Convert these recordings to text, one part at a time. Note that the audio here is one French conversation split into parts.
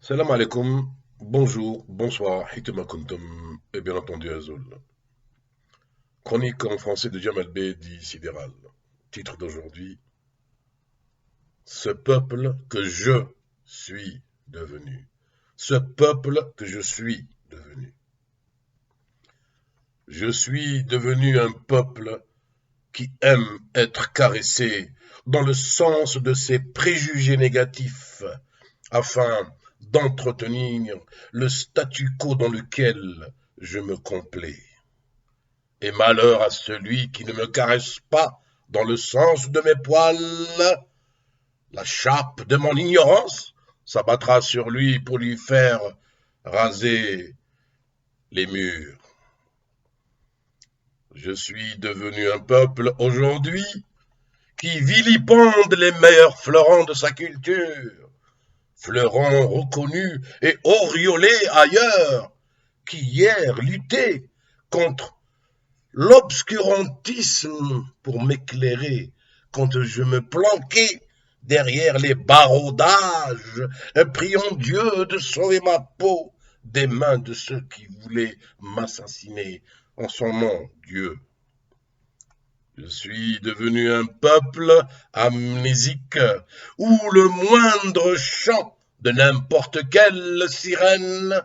Salam alaikum, bonjour, bonsoir, hituma kuntum, et bien entendu Azul. Chronique en français de Jamal B. dit Sidéral. Titre d'aujourd'hui: Ce peuple que je suis devenu. Ce peuple que je suis devenu. Je suis devenu un peuple qui aime être caressé dans le sens de ses préjugés négatifs afin d'entretenir le statu quo dans lequel je me complais. Et malheur à celui qui ne me caresse pas dans le sens de mes poils, la chape de mon ignorance s'abattra sur lui pour lui faire raser les murs. Je suis devenu un peuple aujourd'hui qui vilipende les meilleurs fleurons de sa culture, fleurons reconnus et auréolés ailleurs, qui hier luttaient contre l'obscurantisme pour m'éclairer quand je me planquais derrière les barreaux-d'âge, priant Dieu de sauver ma peau des mains de ceux qui voulaient m'assassiner en son nom, Dieu. Je suis devenu un peuple amnésique où le moindre chant de n'importe quelle sirène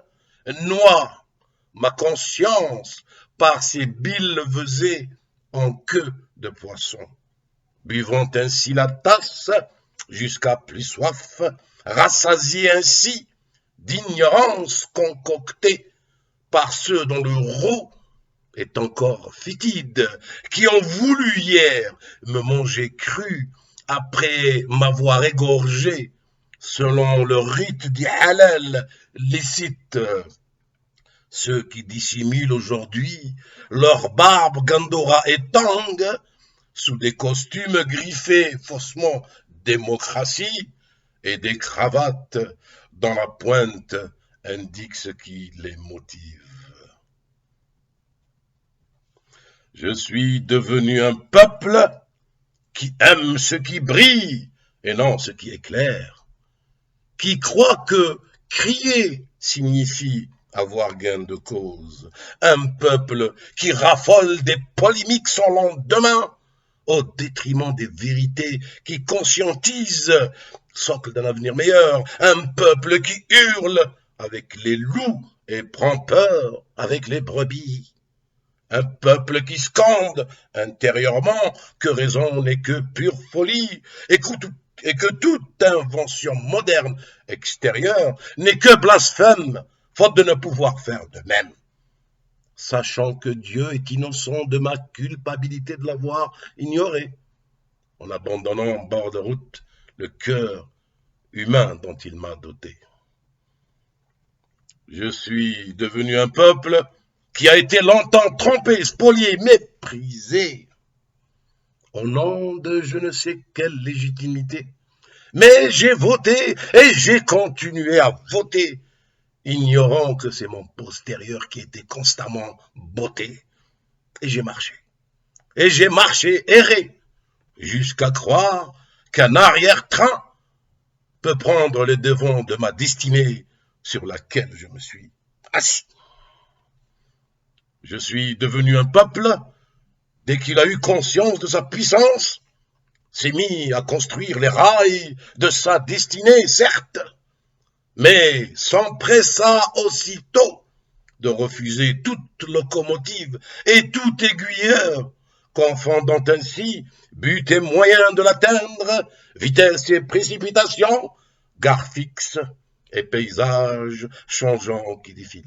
noie ma conscience par ses billevesées en queue de poisson, buvant ainsi la tasse jusqu'à plus soif, rassasié ainsi d'ignorance concoctée par ceux dont le roux est encore fétide, qui ont voulu hier me manger cru après m'avoir égorgé selon le rite du halal licite. Ceux qui dissimulent aujourd'hui leur barbe Gandora et Tang sous des costumes griffés faussement démocratie et des cravates dont la pointe indique ce qui les motive. Je suis devenu un peuple qui aime ce qui brille et non ce qui éclaire, qui croit que crier signifie avoir gain de cause, un peuple qui raffole des polémiques sans lendemain au détriment des vérités qui conscientisent, socle d'un avenir meilleur, un peuple qui hurle avec les loups et prend peur avec les brebis. Un peuple qui scande intérieurement que raison n'est que pure folie et que toute invention moderne extérieure n'est que blasphème, faute de ne pouvoir faire de même. Sachant que Dieu est innocent de ma culpabilité de l'avoir ignoré, en abandonnant en bord de route le cœur humain dont il m'a doté. Je suis devenu un peuple qui a été longtemps trompé, spolié, méprisé, au nom de je ne sais quelle légitimité. Mais j'ai voté et j'ai continué à voter, ignorant que c'est mon postérieur qui était constamment botté. Et j'ai marché. Et j'ai marché, erré, jusqu'à croire qu'un arrière-train peut prendre le devant de ma destinée sur laquelle je me suis assis. Je suis devenu un peuple, dès qu'il a eu conscience de sa puissance, s'est mis à construire les rails de sa destinée, certes, mais s'empressa aussitôt de refuser toute locomotive et tout aiguilleur, confondant ainsi but et moyen de l'atteindre, vitesse et précipitation, gare fixe et paysage changeant qui défile.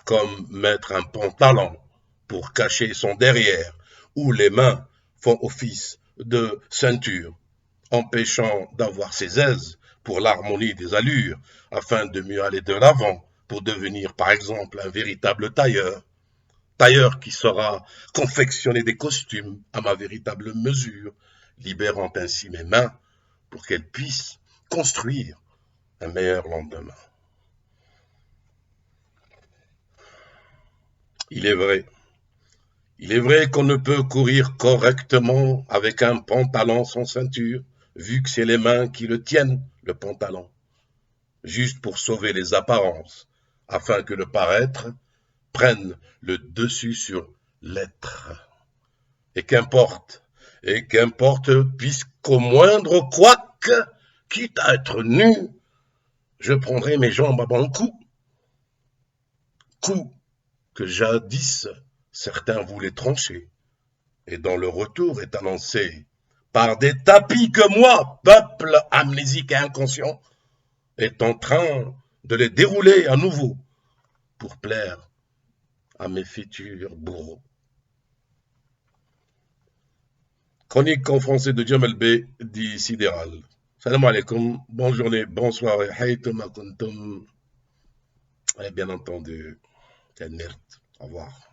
Comme mettre un pantalon pour cacher son derrière, où les mains font office de ceinture, empêchant d'avoir ses aises pour l'harmonie des allures, afin de mieux aller de l'avant, pour devenir par exemple un véritable tailleur, tailleur qui saura confectionner des costumes à ma véritable mesure, libérant ainsi mes mains pour qu'elles puissent construire un meilleur lendemain. Il est vrai, il est vrai qu'on ne peut courir correctement avec un pantalon sans ceinture, vu que c'est les mains qui le tiennent, le pantalon. juste pour sauver les apparences, afin que le paraître prenne le dessus sur l'être. Et qu'importe, puisqu'au moindre couac, quitte à être nu, je prendrai mes jambes à bon cou. Coup que jadis certains voulaient trancher, et dont le retour est annoncé par des tapis que moi, peuple amnésique et inconscient, est en train de les dérouler à nouveau pour plaire à mes futurs bourreaux. Chronique en français de Jamal B. dit Sidéral. Salam alaikum, bonne journée, bonsoir, haytum akuntum. Et bien entendu, au revoir.